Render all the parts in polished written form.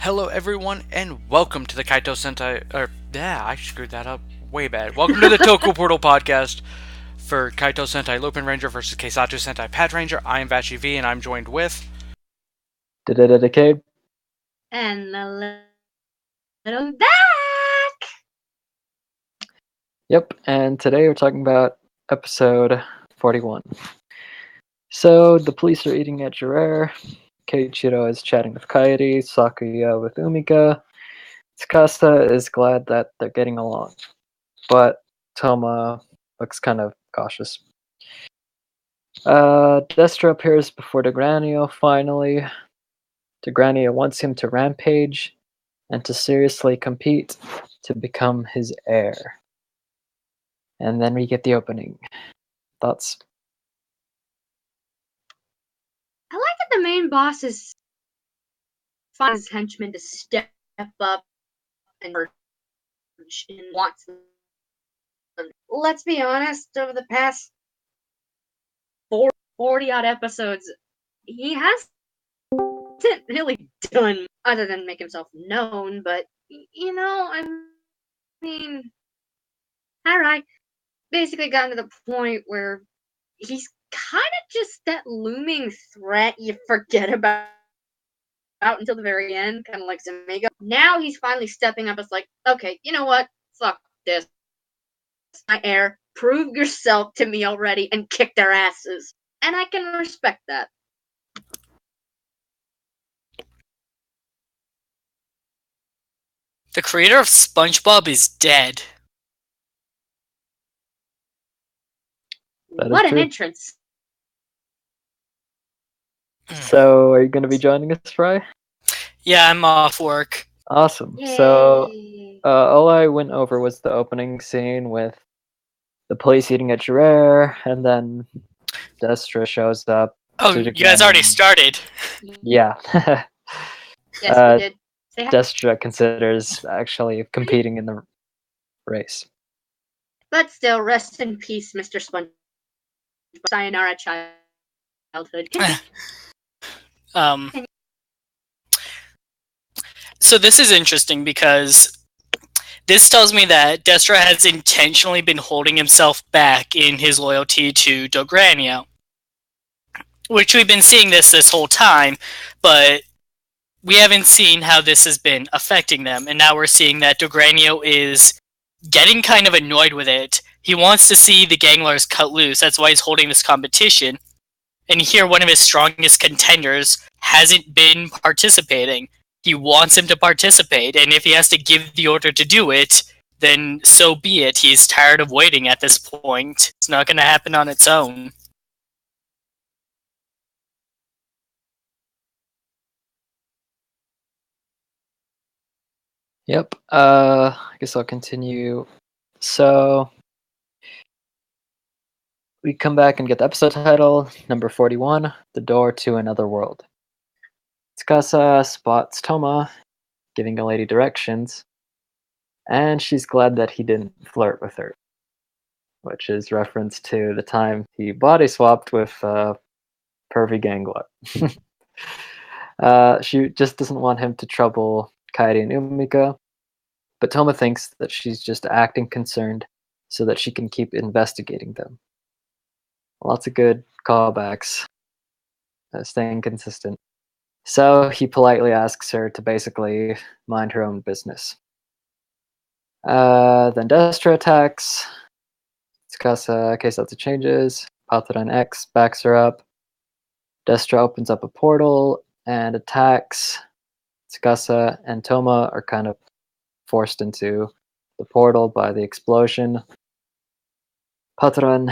Hello, everyone, and welcome to the Kaitou Sentai. I screwed that up way bad. Welcome to the Toku Portal podcast for Kaitou Sentai LupinRanger versus Keisatsu Sentai PatoRanger. I am Vachi V, and I'm joined with. Decade. And a little back. Yep, and today we're talking about episode 41. So, the police are eating at Jiraiya. Keiichiro is chatting with Kairi, Sakuya with Umika. Tsukasa is glad that they're getting along. But Toma looks kind of cautious. Destra appears before Degranio finally. Degranio wants him to rampage and to seriously compete to become his heir. And then we get the opening. Thoughts? I like that the main boss is finds his henchmen to step up and wants them. Let's be honest, over the past 40 odd episodes, he hasn't really done other than make himself known, but I mean, alright. Basically gotten to the point where he's kind of just that looming threat you forget about until the very end, kind of like Zamigo. Now he's finally stepping up. It's like, okay, you know what? Fuck this. My heir. Prove yourself to me already and kick their asses. And I can respect that. The creator of SpongeBob is dead. That What is an true. entrance. So, are you going to be joining us, Fry? Yeah, I'm off work. Awesome. Yay. So, all I went over was the opening scene with the police eating at Jiraiya, and then Destra shows up. Oh, you guys already started. Yeah. Yes, we did. Say hi. Destra considers actually competing in the race. But still, rest in peace, Mr. SpongeBob. Sayonara, childhood. So this is interesting because this tells me that Destra has intentionally been holding himself back in his loyalty to Dogranio. Which we've been seeing this whole time, but we haven't seen how this has been affecting them. And now we're seeing that Dogranio is getting kind of annoyed with it. He wants to see the Ganglers cut loose. That's why he's holding this competition. And here, one of his strongest contenders hasn't been participating. He wants him to participate, and if he has to give the order to do it, then so be it. He's tired of waiting at this point. It's not going to happen on its own. Yep. I guess I'll continue. So, we come back and get the episode title, number 41, The Door to Another World. Tsukasa spots Toma giving a lady directions, and she's glad that he didn't flirt with her, which is reference to the time he body swapped with Pervy Gangler. She just doesn't want him to trouble Kairi and Umika, but Toma thinks that she's just acting concerned so that she can keep investigating them. Lots of good callbacks, staying consistent. So he politely asks her to basically mind her own business. Then Destra attacks. Tsukasa Keisatsu changes. Patran X backs her up. Destra opens up a portal and attacks. Tsukasa and Toma are kind of forced into the portal by the explosion. Patran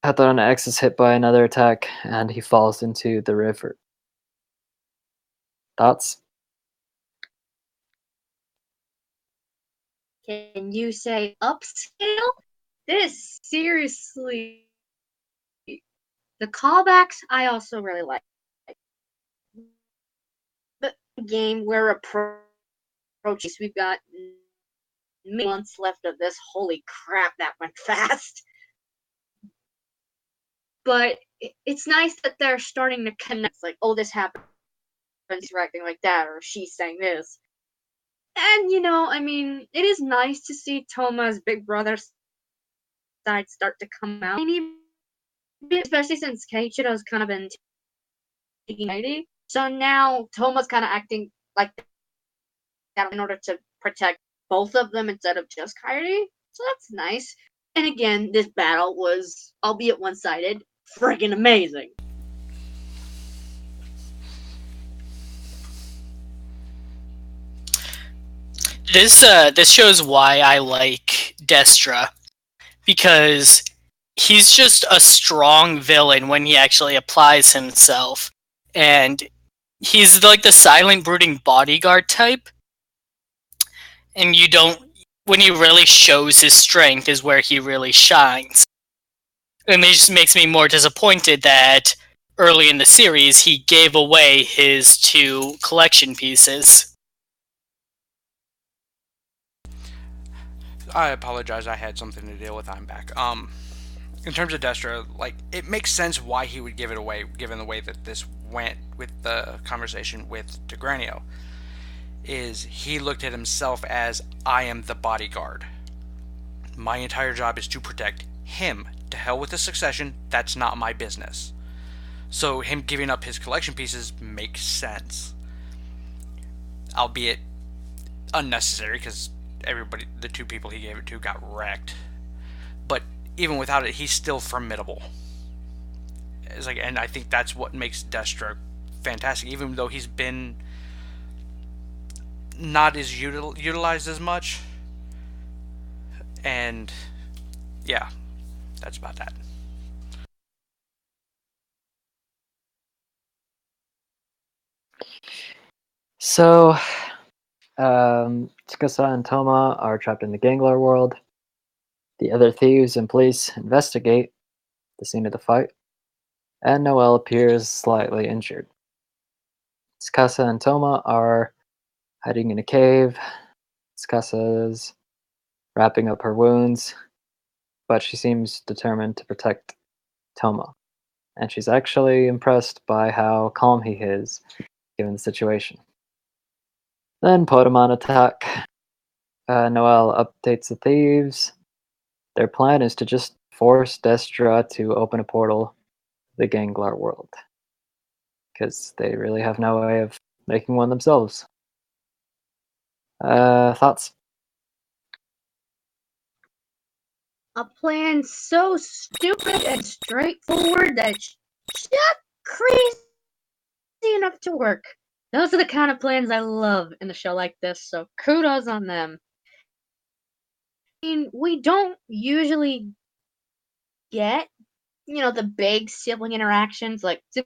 X is hit by another attack and he falls into the river. Thoughts? Can you say upscale? This, seriously. The callbacks I also really like. The game we're approaching, we've got months left of this. Holy crap, that went fast. But it's nice that they're starting to connect. Like, oh, this happened he's acting like that, or she's saying this. And, you know, I mean, it is nice to see Toma's big brother side start to come out. Especially since Keiichiro's kind of been taking it. So now Toma's kind of acting like that in order to protect both of them instead of just Kairi. So that's nice. And again, this battle was, albeit one-sided, friggin' amazing. This shows why I like Destra, because he's just a strong villain when he actually applies himself, and he's like the silent brooding bodyguard type, and when he really shows his strength is where he really shines. And it just makes me more disappointed that early in the series he gave away his 2 collection pieces. I apologize. I had something to deal with. I'm back. In terms of Destra, like, it makes sense why he would give it away, given the way that this went with the conversation with Degranio. Is he looked at himself as, I am the bodyguard. My entire job is to protect him. To hell with the succession. That's not my business. So him giving up his collection pieces makes sense, albeit unnecessary, because everybody, the 2 people he gave it to, got wrecked. But even without it, he's still formidable. It's like, and I think that's what makes Destra fantastic, even though he's been not as utilized as much. And yeah, that's about that. So, Tsukasa and Toma are trapped in the Gangler world. The other thieves and police investigate the scene of the fight, and Noelle appears slightly injured. Tsukasa and Toma are hiding in a cave. Tsukasa's wrapping up her wounds, but she seems determined to protect Toma, and she's actually impressed by how calm he is given the situation. Then Potamon attack. Noelle updates the thieves. Their plan is to just force Destra to open a portal to the Ganglar world, because they really have no way of making one themselves. Thoughts? A plan so stupid and straightforward that it's just crazy enough to work. Those are the kind of plans I love in a show like this, so kudos on them. I mean, we don't usually get, you know, the big sibling interactions, like the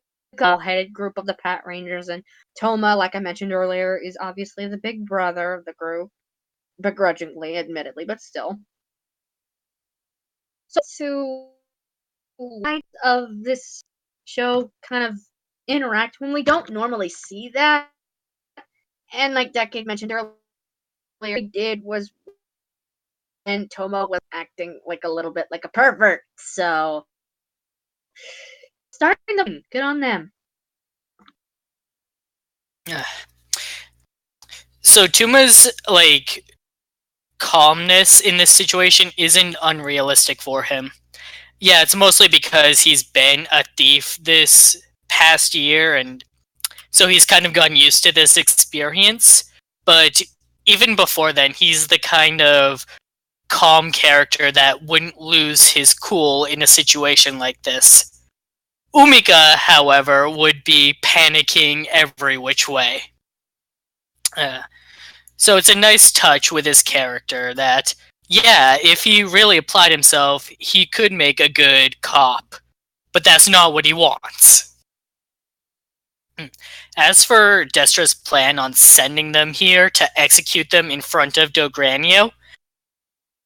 headed group of the PatoRangers, and Toma, like I mentioned earlier, is obviously the big brother of the group. Begrudgingly, admittedly, but still. So, to light of this show kind of interact when we don't normally see that, and like Decade mentioned earlier, we did was when Toma was acting like a little bit like a pervert. So, starting them, good on them. So Tuma's like calmness in this situation isn't unrealistic for him. Yeah, it's mostly because he's been a thief this past year, and so he's kind of gotten used to this experience. But even before then, he's the kind of calm character that wouldn't lose his cool in a situation like this. Umika, however, would be panicking every which way. So it's a nice touch with his character that, yeah, if he really applied himself, he could make a good cop. But that's not what he wants. As for Destra's plan on sending them here to execute them in front of Dogranio,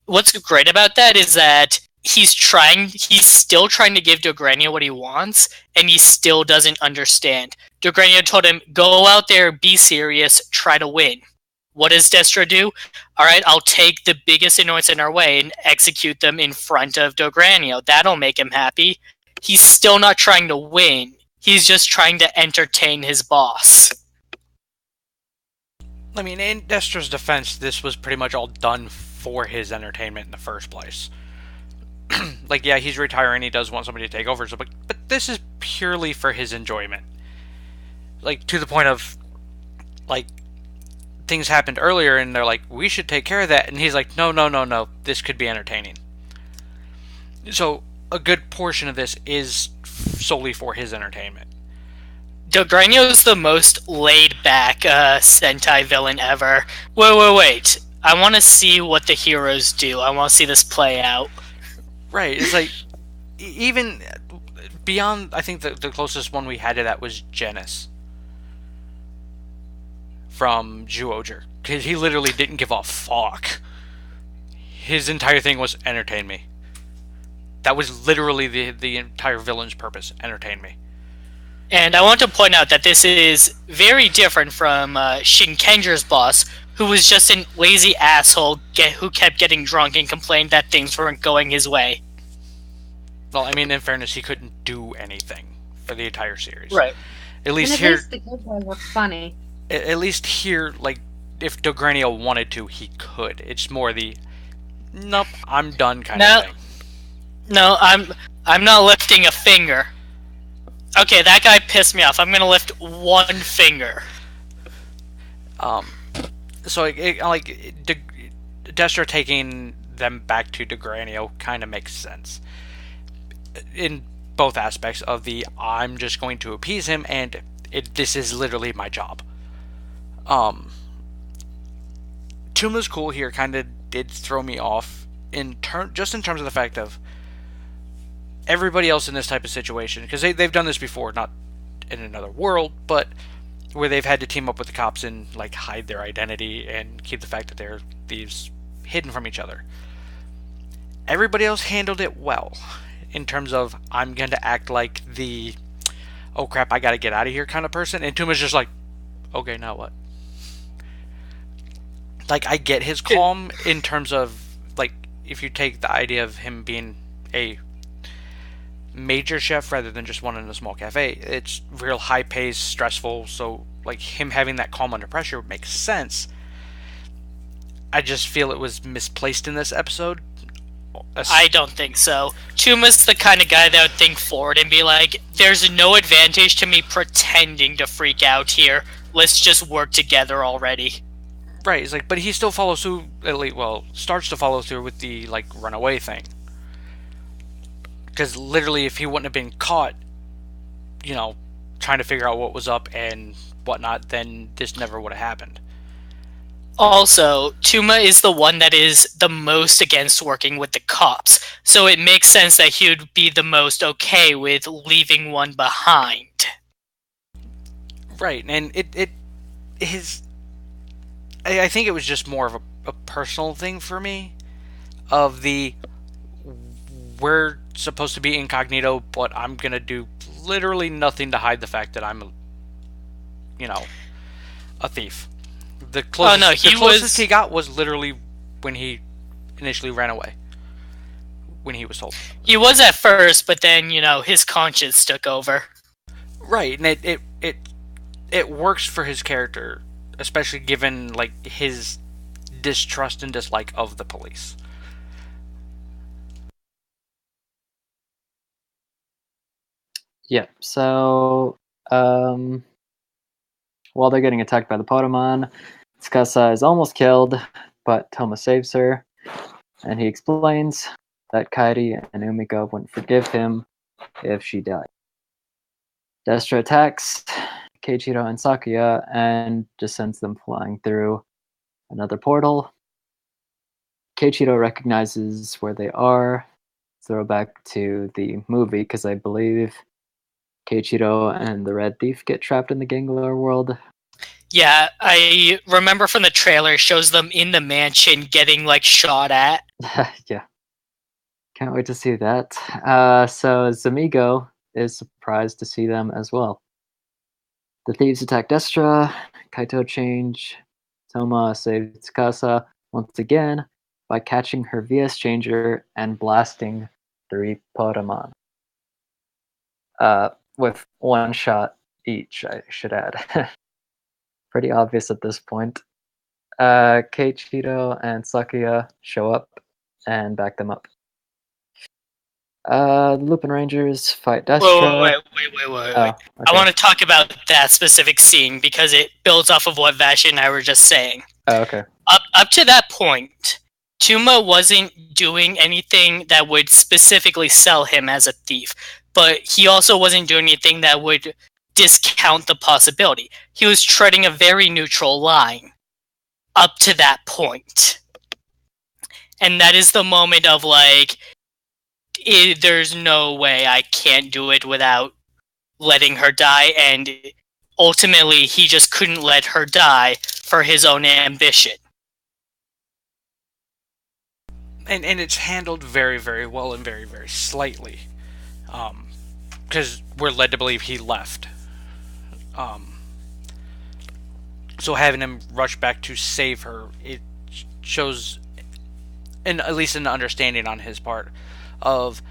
what's great about that is that he's still trying to give Dogranio what he wants, and he still doesn't understand. Dogranio told him, go out there, be serious, try to win. What does Destra do? Alright, I'll take the biggest annoyance in our way and execute them in front of Dogranio. That'll make him happy. He's still not trying to win. He's just trying to entertain his boss. I mean, in Destro's defense, this was pretty much all done for his entertainment in the first place. Like, yeah, he's retiring, he does want somebody to take over, so, but this is purely for his enjoyment. Like, to the point of, like, things happened earlier, and they're like, we should take care of that, and he's like, no, this could be entertaining. So, a good portion of this is solely for his entertainment. Dogranio's the most laid-back Sentai villain ever. Wait. I want to see what the heroes do. I want to see this play out. Right, it's like, even beyond, I think the closest one we had to that was Genis from Zyuohger, because he literally didn't give a fuck. His entire thing was entertain me. That was literally the entire villain's purpose, entertain me. And I want to point out that this is very different from Shinkenger's boss, who was just a lazy asshole who kept getting drunk and complained that things weren't going his way. Well, I mean, in fairness, he couldn't do anything for the entire series. Right. At least and here, least the good ones were funny. At least here, like, if Dogranio wanted to, he could. It's more the, nope, I'm done kind of thing. No, I'm not lifting a finger. Okay, that guy pissed me off. I'm gonna lift one finger. So Destro taking them back to Dogranio kind of makes sense in both aspects of the I'm just going to appease him, and this is literally my job. Tuma's cool here kind of did throw me off just in terms of the fact of everybody else in this type of situation, because they've done this before, not in another world, but where they've had to team up with the cops and like hide their identity and keep the fact that they're thieves hidden from each other. Everybody else handled it well in terms of I'm going to act like the oh crap, I got to get out of here kind of person, and Tuma's just like, okay, now what? Like, I get his calm in terms of, like, if you take the idea of him being a major chef rather than just one in a small cafe, it's real high paced, stressful, so like him having that calm under pressure makes sense. I just feel it was misplaced in this episode. I don't think so. Tuma's the kind of guy that would think forward and be like, there's no advantage to me pretending to freak out here. Let's just work together already. Right, it's like, but he still follows through, starts to follow through with the, like, runaway thing. Because literally, if he wouldn't have been caught, trying to figure out what was up and whatnot, then this never would have happened. Also, Tuma is the one that is the most against working with the cops, so it makes sense that he would be the most okay with leaving one behind. Right, and I think it was just more of a personal thing for me, of the we're supposed to be incognito, but I'm gonna do literally nothing to hide the fact that I'm, a thief. The closest he got was literally when he initially ran away. When he was told. He was at first, but then, his conscience took over. Right, and it works for his character, especially given, like, his distrust and dislike of the police. Yep, so, while they're getting attacked by the Potamon, Tsukasa is almost killed, but Toma saves her, and he explains that Kairi and Umiko wouldn't forgive him if she died. Destra attacks Keiichiro and Sakuya and just sends them flying through another portal. Keiichiro recognizes where they are. Throwback to the movie, because I believe Keiichiro and the Red Thief get trapped in the Gangler world. Yeah, I remember from the trailer, it shows them in the mansion getting, shot at. Yeah. Can't wait to see that. So Zamigo is surprised to see them as well. The thieves attack Destra, Kaito change, Toma saves Tsukasa once again by catching her VS changer and blasting 3 Potamon. With one shot each, I should add. Pretty obvious at this point. Keiichiro and Sakuya show up and back them up. The Lupin Rangers fight Destra. Wait. Oh, I okay. want to talk about that specific scene because it builds off of what Vashi and I were just saying. Oh, okay. Up to that point, Tuma wasn't doing anything that would specifically sell him as a thief, but he also wasn't doing anything that would discount the possibility. He was treading a very neutral line up to that point. And that is the moment of like, there's no way I can't do it without letting her die, and ultimately he just couldn't let her die for his own ambition. And it's handled very, very well and very, very slightly. Because we're led to believe he left. So having him rush back to save her, it shows, at least an understanding on his part, of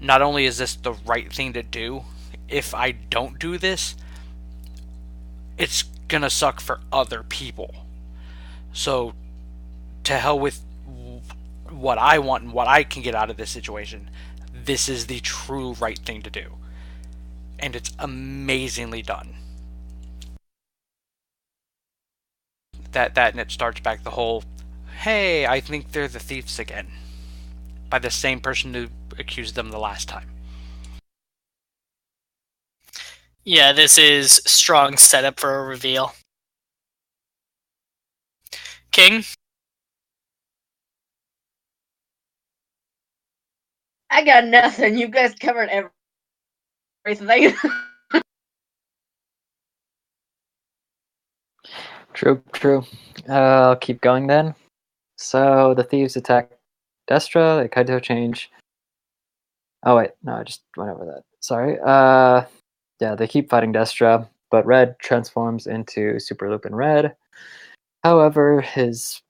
not only is this the right thing to do, if I don't do this, it's gonna suck for other people. So, to hell with what I want and what I can get out of this situation. This is the true right thing to do. And it's amazingly done. That and it starts back the whole, hey, I think they're the thieves again. By the same person who accused them the last time. Yeah, this is strong setup for a reveal. King? I got nothing. You guys covered everything. True. I'll keep going then. So the thieves attack Destra, the Kaitou change. Oh wait, no, I just went over that. Sorry. Yeah, they keep fighting Destra, but Red transforms into Super Lupin Red. However, his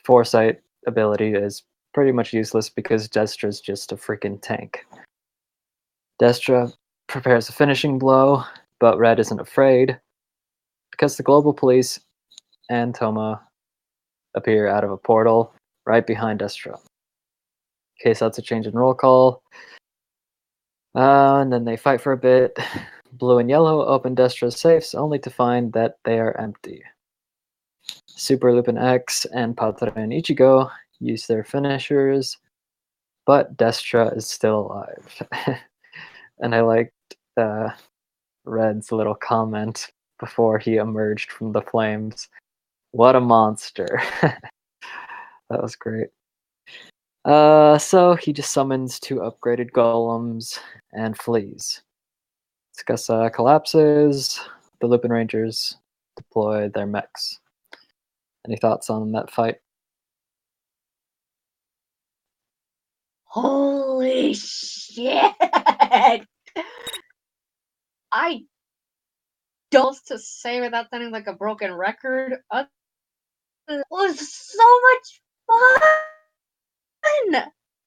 foresight ability is pretty much useless because Destra's just a freaking tank. Destra prepares a finishing blow, but Red isn't afraid because the global police and Toma appear out of a portal right behind Destra. Keisatsu change in roll call. And then they fight for a bit. Blue and yellow open Destra's safes only to find that they are empty. Super Lupin X and Patora and Ichigo use their finishers, but Destra is still alive. And I liked Red's little comment before he emerged from the flames. What a monster. That was great. So he just summons two upgraded golems and flees. Tsukasa collapses. The Lupin Rangers deploy their mechs. Any thoughts on that fight? Holy shit! I don't to say without sounding like a broken record. It was so much fun!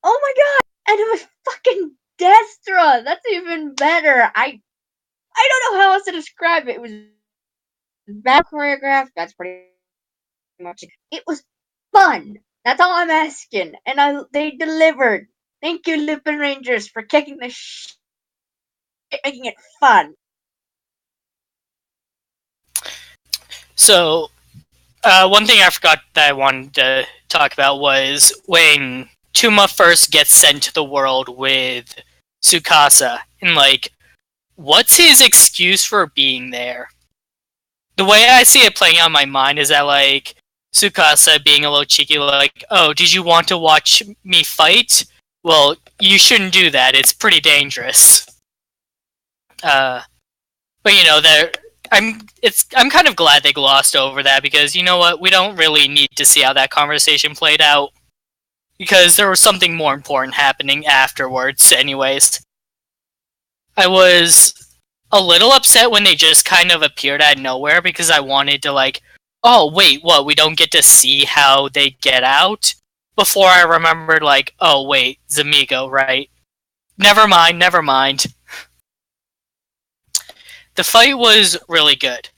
Oh my god! And it was fucking Destra! That's even better! I don't know how else to describe it. It was bad choreographed, that's pretty much it. It was fun! That's all I'm asking. And they delivered. Thank you, Lupin Rangers, for kicking the shit, making it fun. So, one thing I forgot that I wanted to talk about was when Tuma first gets sent to the world with Tsukasa, and like, what's his excuse for being there? The way I see it playing out in my mind is that like Tsukasa being a little cheeky, like, oh, did you want to watch me fight? Well, you shouldn't do that. It's pretty dangerous. But you know, I'm kind of glad they glossed over that because you know what, we don't really need to see how that conversation played out because there was something more important happening afterwards. Anyways, I was a little upset when they just kind of appeared out of nowhere because I wanted to like, oh wait, what? We don't get to see how they get out? Before I remembered like, oh wait, Zamigo, right? Never mind. The fight was really good.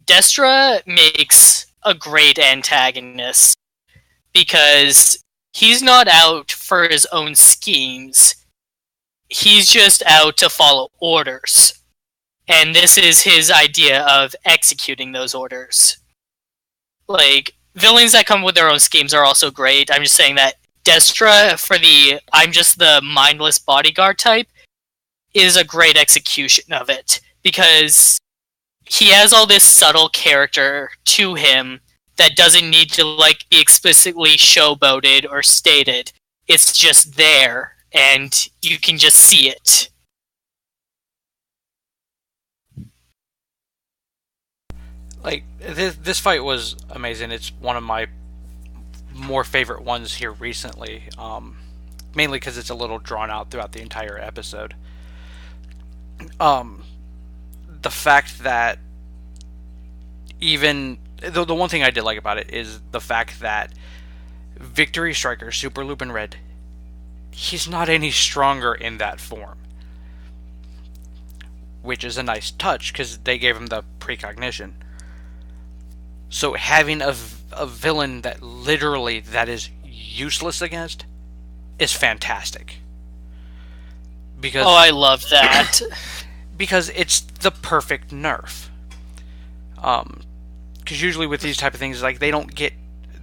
Destra makes a great antagonist because he's not out for his own schemes. He's just out to follow orders. And this is his idea of executing those orders. Like, villains that come with their own schemes are also great. I'm just saying that Destra, for the I'm just the mindless bodyguard type, is a great execution of it. Because he has all this subtle character to him that doesn't need to like be explicitly showboated or stated. It's just there, and you can just see it. Like this fight was amazing. It's one of my more favorite ones here recently, mainly because it's a little drawn out throughout the entire episode. The fact that even the one thing I did like about it is the fact that Victory Striker Super Lupin Red, he's not any stronger in that form, which is a nice touch because they gave him the precognition. So having a villain that literally that is useless against is fantastic. Because I love that. Because it's the perfect nerf. Because usually with these type of things, like they don't get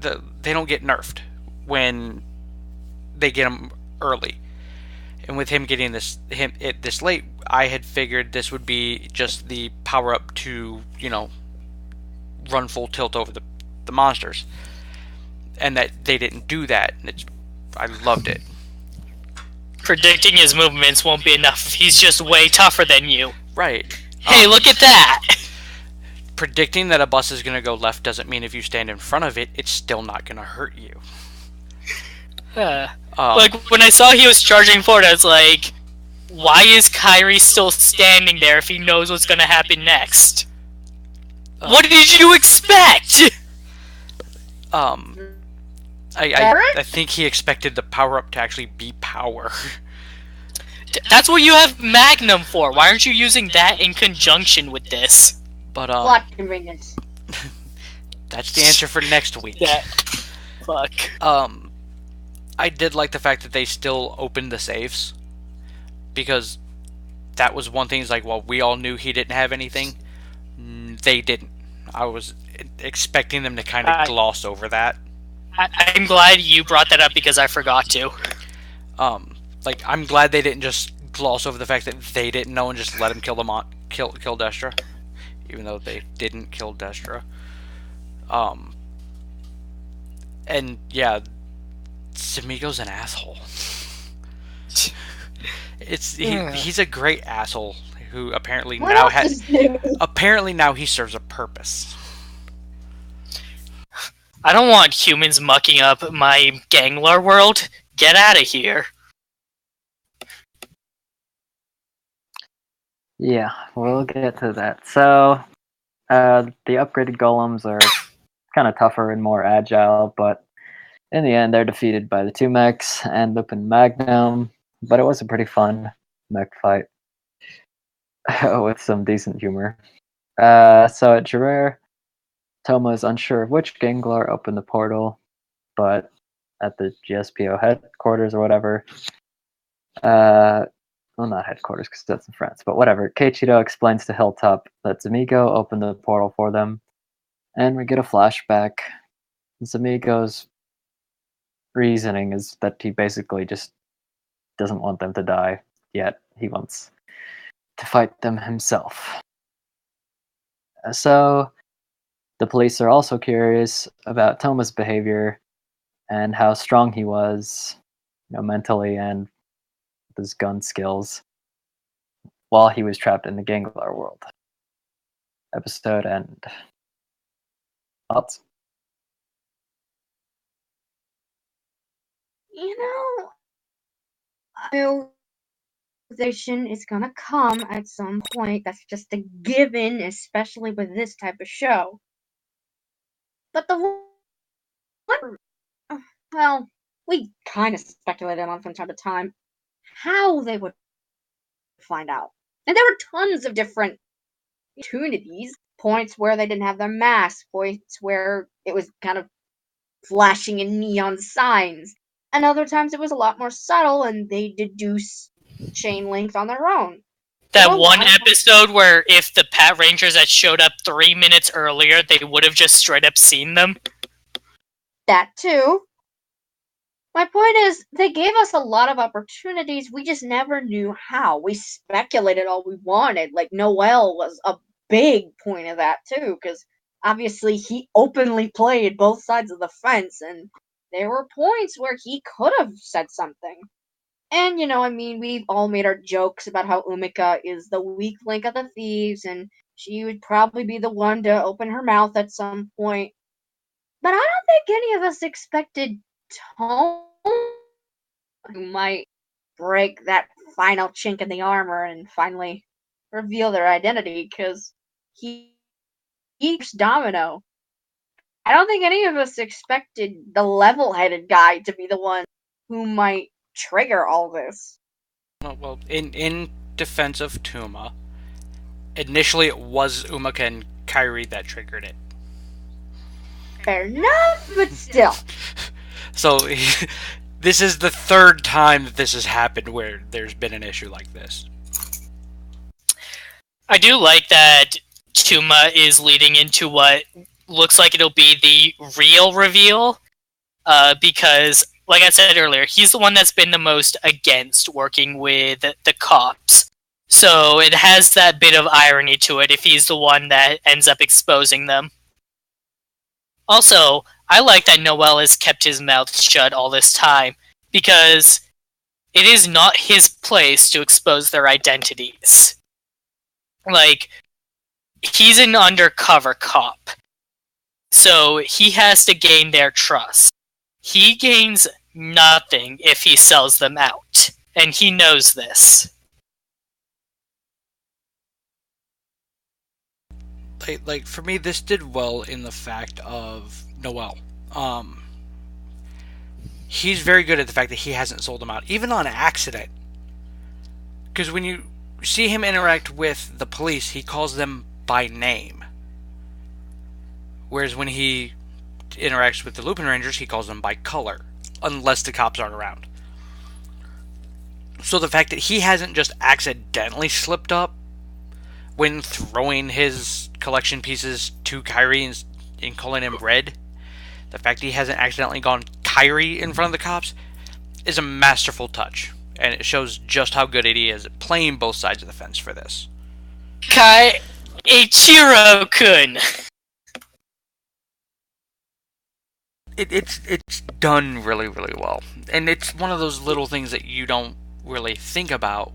nerfed when they get them early. And with him getting this late, I had figured this would be just the power up to run full tilt over the monsters, and that they didn't do that. And I loved it. Predicting his movements won't be enough if he's just way tougher than you. Right. Hey, look at that! Predicting that a bus is going to go left doesn't mean if you stand in front of it, it's still not going to hurt you. Like, when I saw he was charging forward, I was like, why is Kairi still standing there if he knows what's going to happen next? What did you expect? I think he expected the power up to actually be power. That's what you have Magnum for. Why aren't you using that in conjunction with this? But Plot convenience. That's the answer for next week. Yeah. Fuck. I did like the fact that they still opened the safes, because that was one thing. Is like, well, we all knew he didn't have anything. They didn't. I was expecting them to kind of gloss over that. I'm glad you brought that up because I forgot to. Like, I'm glad they didn't just gloss over the fact that they didn't know and just let him kill Destra, even though they didn't kill Destra. And yeah, Samigo's an asshole. He's a great asshole who apparently now he serves a purpose. I don't want humans mucking up my Gangler world. Get out of here. Yeah, we'll get to that. So, the upgraded golems are kind of tougher and more agile, but in the end, they're defeated by the two mechs and Lupin Magnum. But it was a pretty fun mech fight with some decent humor. So at Jiraiya, Toma is unsure of which Ganglar opened the portal, but at the GSPO headquarters or whatever, well, not headquarters because that's in France, but whatever, Keiichiro explains to Hilltop that Zamigo opened the portal for them, and we get a flashback. Zamigo's reasoning is that he basically just doesn't want them to die, yet he wants to fight them himself. So the police are also curious about Toma's behavior and how strong he was, mentally and with his gun skills while he was trapped in the Ganglar world. Episode end. Thoughts? Realization is gonna come at some point. That's just a given, especially with this type of show. But well, we kind of speculated on from time to time how they would find out. And there were tons of different opportunities, points where they didn't have their masks, points where it was kind of flashing in neon signs, and other times it was a lot more subtle and they deduce chain links on their own. That one episode where if the Pat Rangers had showed up 3 minutes earlier, they would have just straight up seen them. That too. My point is, they gave us a lot of opportunities, we just never knew how. We speculated all we wanted. Like, Noel was a big point of that too, because obviously he openly played both sides of the fence, and there were points where he could have said something. And, we've all made our jokes about how Umika is the weak link of the thieves, and she would probably be the one to open her mouth at some point. But I don't think any of us expected Tone, who might break that final chink in the armor and finally reveal their identity, because he's Domino. I don't think any of us expected the level-headed guy to be the one who might trigger all this. Well, in defense of Tuma, initially it was Umika and Kairi that triggered it. Fair enough, but still. So, this is the third time that this has happened where there's been an issue like this. I do like that Tuma is leading into what looks like it'll be the real reveal, because, like I said earlier, he's the one that's been the most against working with the cops. So it has that bit of irony to it if he's the one that ends up exposing them. Also, I like that Noel has kept his mouth shut all this time, because it is not his place to expose their identities. Like, he's an undercover cop, so he has to gain their trust. He gains nothing if he sells them out, and he knows this. Like for me, this did well in the fact of Noel. He's very good at the fact that he hasn't sold them out, even on accident. Because when you see him interact with the police, he calls them by name. Whereas when he interacts with the LupinRangers, he calls them by color, unless the cops aren't around. So the fact that he hasn't just accidentally slipped up when throwing his collection pieces to Kairi and calling him red, the fact that he hasn't accidentally gone Kairi in front of the cops is a masterful touch, and it shows just how good he is at playing both sides of the fence for this. Ichiro-kun! It's done really, really well. And it's one of those little things that you don't really think about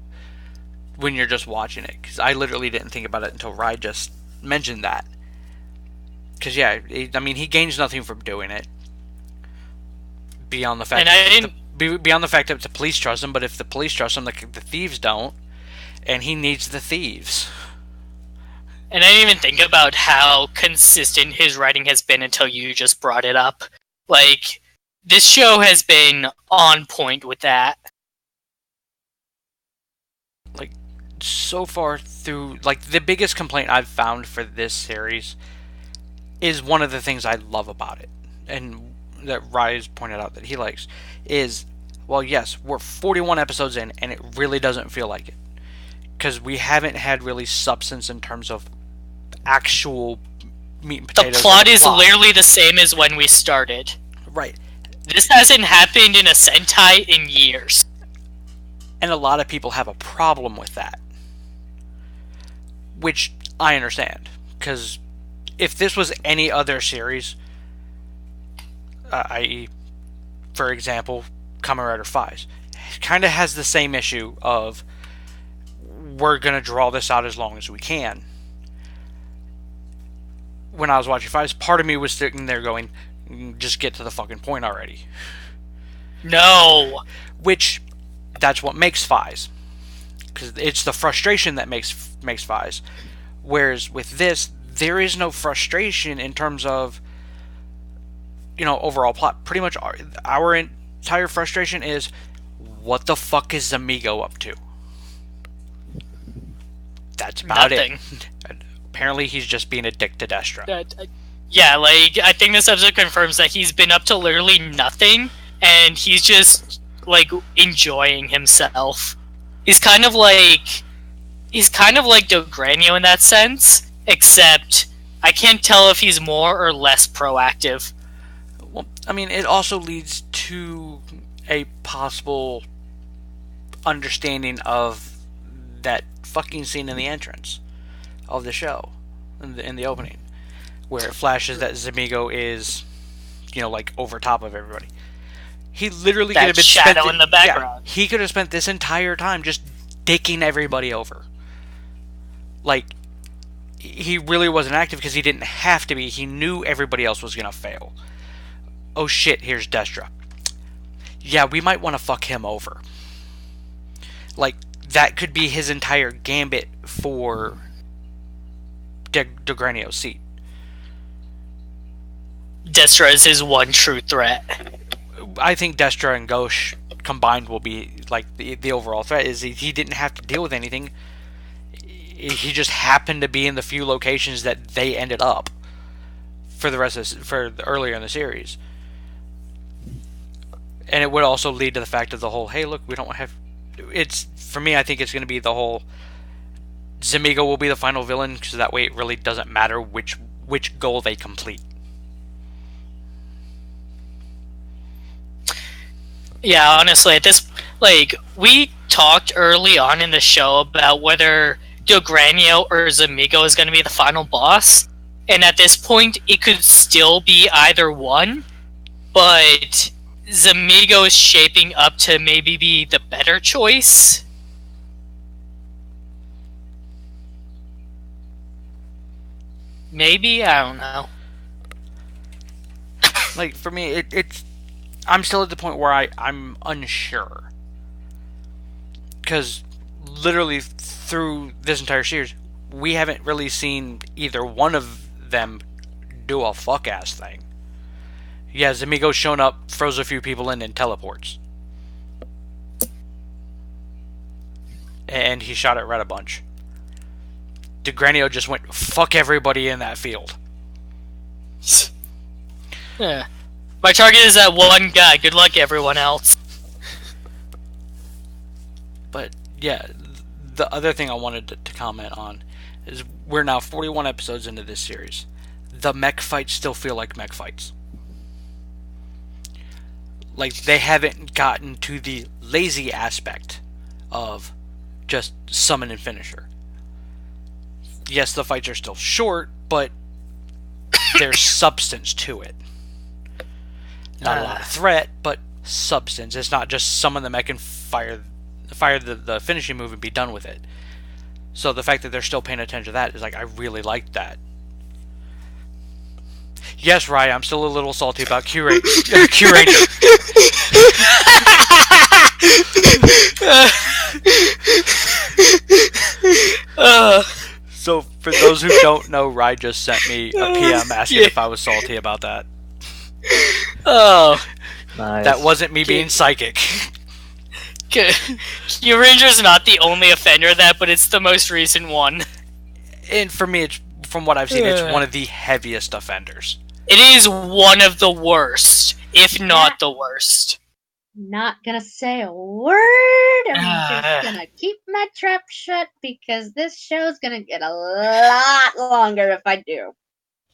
when you're just watching it. Because I literally didn't think about it until Rai just mentioned that. Because, yeah, he gains nothing from doing it. Beyond the fact that the police trust him, but if the police trust him, the thieves don't. And he needs the thieves. And I didn't even think about how consistent his writing has been until you just brought it up. Like, this show has been on point with that. Like, so far through, like, the biggest complaint I've found for this series is one of the things I love about it, and that Rise pointed out that he likes, is, well, yes, we're 41 episodes in, and it really doesn't feel like it. Because we haven't had really substance in terms of actual meat and potatoes. The plot is literally the same as when we started. Right. This hasn't happened in a Sentai in years. And a lot of people have a problem with that. Which I understand. Because if this was any other series, i.e., for example, Kamen Rider Fives, it kind of has the same issue of we're going to draw this out as long as we can. When I was watching Fives, part of me was sitting there going, just get to the fucking point already. No! Which, that's what makes Fives. Because it's the frustration that makes Fives. Whereas with this, there is no frustration in terms of, overall plot. Pretty much our entire frustration is, what the fuck is Amigo up to? That's about Nothing. it. apparently he's just being a dick to Destra. Yeah, like, I think this episode confirms that he's been up to literally nothing, and he's just, like, enjoying himself. He's kind of like Dogranio in that sense, except I can't tell if he's more or less proactive. Well, I mean, it also leads to a possible understanding of that fucking scene in the entrance of the show, in the opening, where it flashes that Zamigo is, like over top of everybody. He literally could have been shadow in the background. Yeah, he could have spent this entire time just dicking everybody over. Like, he really wasn't active because he didn't have to be. He knew everybody else was gonna fail. Oh shit, here's Destra. Yeah, we might want to fuck him over. Like, that could be his entire gambit for Dogranio's seat. Destra is his one true threat. I think Destra and Ghosh combined will be, like, the overall threat. Is he didn't have to deal with anything. He just happened to be in the few locations that they ended up for the rest of earlier in the series. And it would also lead to the fact of the whole, hey, look, we don't have... It's, for me, I think it's going to be the whole... Zamigo will be the final villain, because that way it really doesn't matter which goal they complete. Yeah, honestly, at this... Like, we talked early on in the show about whether Dogranio or Zamigo is going to be the final boss. And at this point, it could still be either one, but... Zamigo is shaping up to maybe be the better choice. Maybe? I don't know. Like, for me, it's... I'm still at the point where I'm unsure. Because, literally, through this entire series, we haven't really seen either one of them do a fuck-ass thing. Yeah, Zamigo's shown up, froze a few people in, and teleports. And he shot at Red a bunch. Dogranio just went, fuck everybody in that field. Yeah. My target is that one guy. Good luck, everyone else. But, yeah, the other thing I wanted to comment on is we're now 41 episodes into this series. The mech fights still feel like mech fights. Like, they haven't gotten to the lazy aspect of just summon and finisher. Yes, the fights are still short, but there's substance to it. Not a lot of threat, but substance. It's not just summon the mech and fire the finishing move and be done with it. So the fact that they're still paying attention to that is like, I really like that. Yes, Ryan, I'm still a little salty about Q-Ranger. So, for those who don't know, Ryan just sent me a PM asking if I was salty about that. Oh. Nice. That wasn't me being psychic. Q-Ranger's not the only offender of that, but it's the most recent one. And for me, it's, from what I've seen, it's one of the heaviest offenders. It is one of the worst, if not the worst. Not gonna say a word. I'm just gonna keep my trap shut because this show's gonna get a lot longer if I do.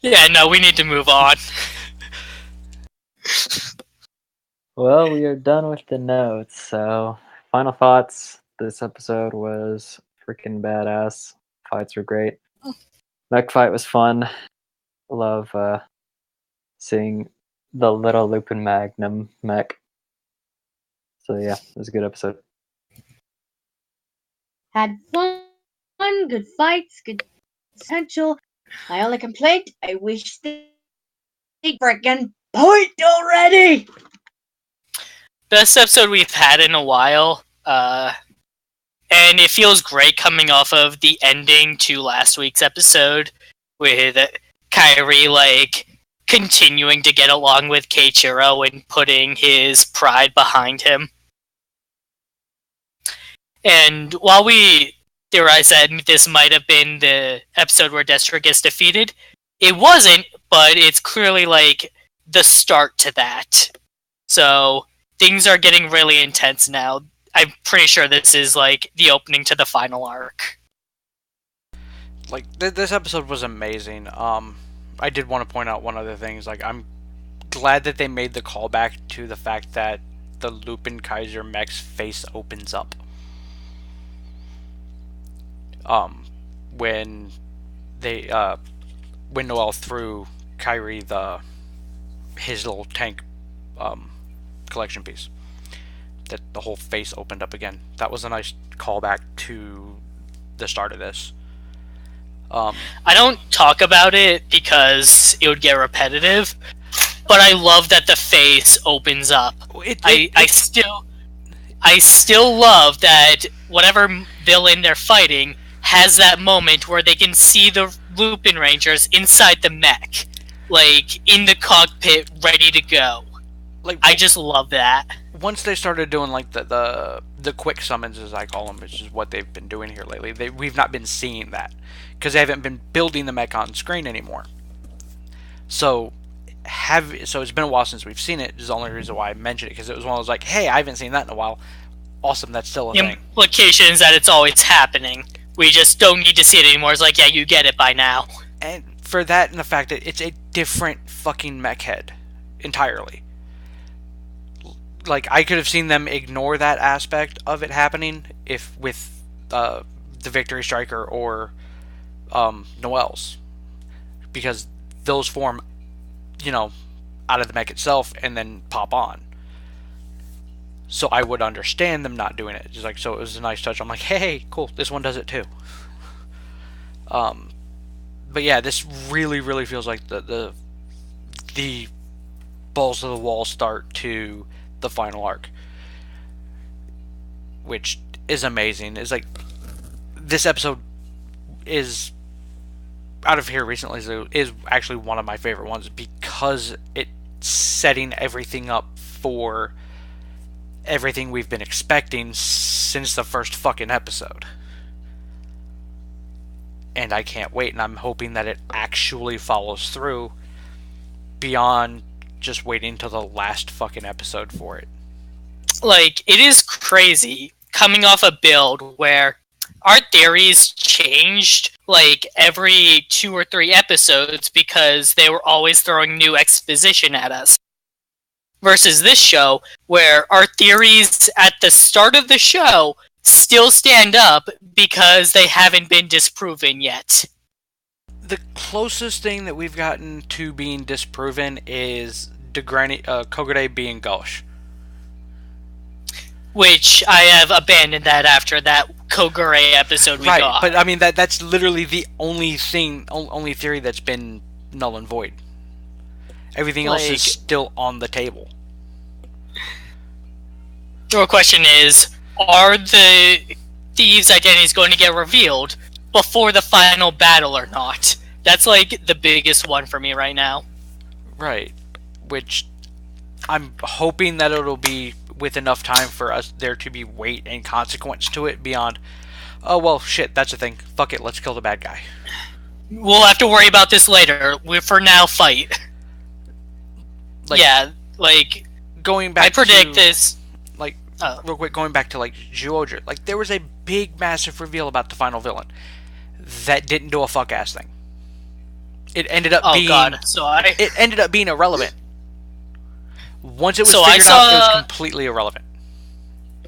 Yeah, no, we need to move on. Well, we are done with the notes, so final thoughts. This episode was freaking badass. Fights were great. Mech fight was fun. Love seeing the little Lupin Magnum mech. So yeah, it was a good episode. Had fun, good fights, good potential. My only complaint, I wish they frickin' point already! Best episode we've had in a while, and it feels great coming off of the ending to last week's episode with Kairi, like, continuing to get along with Keiichiro and putting his pride behind him. And while we theorized that this might have been the episode where Destro gets defeated. It wasn't, but it's clearly like the start to that. So things are getting really intense now. I'm pretty sure this is like the opening to the final arc. Like this episode was amazing. I did want to point out one other thing. Is like I'm glad that they made the callback to the fact that the Lupin Kaiser mech's face opens up. When they when Noel threw Kyrie his little tank collection piece, that the whole face opened up again. That was a nice callback to the start of this. I don't talk about it because it would get repetitive, but I love that the face opens up. I still love that whatever villain they're fighting has that moment where they can see the Lupin Rangers inside the mech, like in the cockpit, ready to go. Like I just love that. Once they started doing like the quick summons, as I call them, which is what they've been doing here lately, we've not been seeing that because they haven't been building the mech on screen anymore. So it's been a while since we've seen it. Is the only reason why I mentioned it, because it was one of those like, hey, I haven't seen that in a while. Awesome, that's still a thing. Implications that it's always happening. We just don't need to see it anymore. It's like, yeah, you get it by now. And for that and the fact that it's a different fucking mech head entirely. Like, I could have seen them ignore that aspect of it happening if with the Victory Striker or Noel's, because those form, out of the mech itself and then pop on. So I would understand them not doing it. Just like, so it was a nice touch. I'm like, hey, cool, this one does it too. But yeah, this really, really feels like the balls to the wall start to the final arc, which is amazing. It's like this episode is out of here recently is actually one of my favorite ones because it's setting everything up for everything we've been expecting since the first fucking episode. And I can't wait, and I'm hoping that it actually follows through beyond just waiting till the last fucking episode for it. Like, it is crazy coming off a build where our theories changed like every 2 or 3 episodes because they were always throwing new exposition at us. Versus this show, where our theories at the start of the show still stand up because they haven't been disproven yet. The closest thing that we've gotten to being disproven is Kogure being Gauche. Which I have abandoned that after that Kogure episode we got. But I mean that's literally the only theory that's been null and void. Everything else is still on the table. The real question is, are the thieves' identities going to get revealed before the final battle or not? That's like the biggest one for me right now. Right. Which I'm hoping that it'll be with enough time for us there to be weight and consequence to it beyond, oh well, shit, that's a thing. Fuck it, let's kill the bad guy. We'll have to worry about this later. For now, fight. Going back. I predict this. Real quick, going back to Zyuohger, there was a big, massive reveal about the final villain that didn't do a fuck ass thing. It ended up it ended up being irrelevant. Once it was figured out, it was completely irrelevant.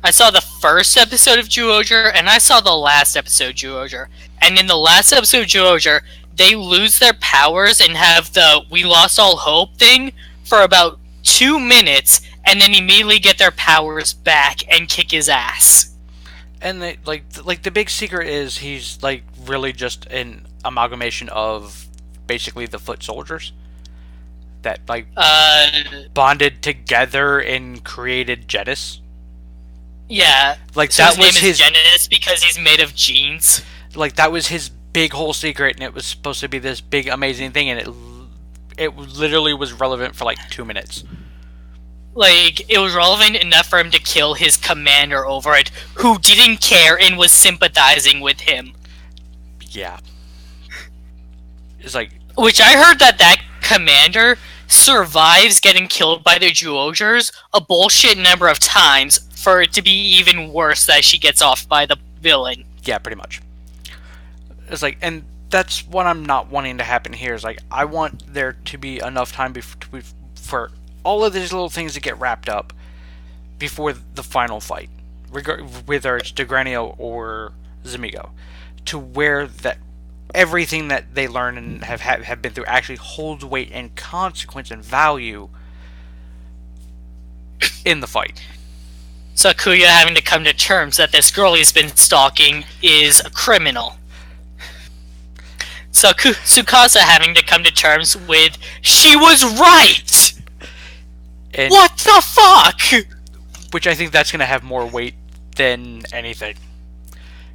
I saw the first episode of Zyuohger, and I saw the last episode of Zyuohger. And in the last episode of Zyuohger, they lose their powers and have the "we lost all hope" thing for about 2 minutes, and then immediately get their powers back and kick his ass. And they, the big secret is he's really just an amalgamation of basically the foot soldiers that bonded together and created Genis. Yeah, so that was his name is Genis because he's made of jeans. That was his big whole secret, and it was supposed to be this big amazing thing, and it literally was relevant for 2 minutes. Like, it was relevant enough for him to kill his commander over it, who didn't care and was sympathizing with him. Yeah. It's like... Which I heard that commander survives getting killed by the Zyuohgers a bullshit number of times for it to be even worse that she gets off by the villain. Yeah, pretty much. It's like, and that's what I'm not wanting to happen here. Is like, I want there to be enough time for all of these little things to get wrapped up before the final fight, whether it's Dogranio or Zamigo, to where that everything that they learn and have been through actually holds weight and consequence and value in the fight. Sakuya having to come to terms that this girl he's been stalking is a criminal. Tsukasa having to come to terms with, she was right! And, what the fuck? Which I think that's going to have more weight than anything.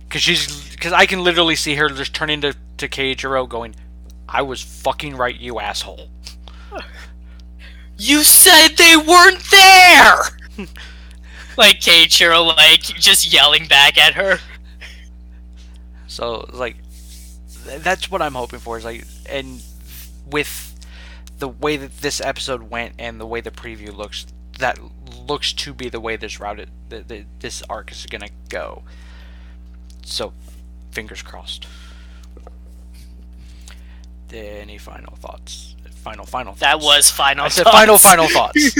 Because I can literally see her just turning to Keiichiro going, I was fucking right, you asshole. You said they weren't there! Like, Keiichiro, like, just yelling back at her. So, like, that's what I'm hoping for. Is like, and with the way that this episode went and the way the preview looks, that looks to be the way this this arc is gonna go. So, fingers crossed. Any final thoughts? Final thoughts. That was final I thoughts. said final thoughts.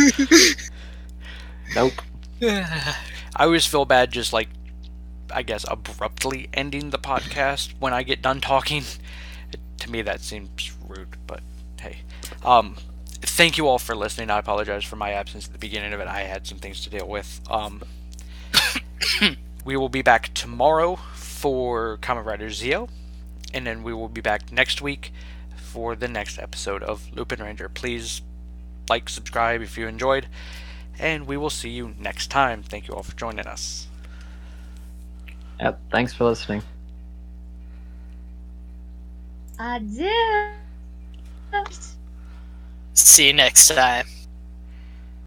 Nope. I always feel bad just, like, I guess, abruptly ending the podcast when I get done talking. To me, that seems rude, but hey. Thank you all for listening. I apologize for my absence at the beginning of it. I had some things to deal with. We will be back tomorrow for Kamen Rider Zeo, and then we will be back next week for the next episode of LupinRanger. Please like, subscribe if you enjoyed, and we will see you next time. Thank you all for joining us. Yep, thanks for listening. Adios. See you next time.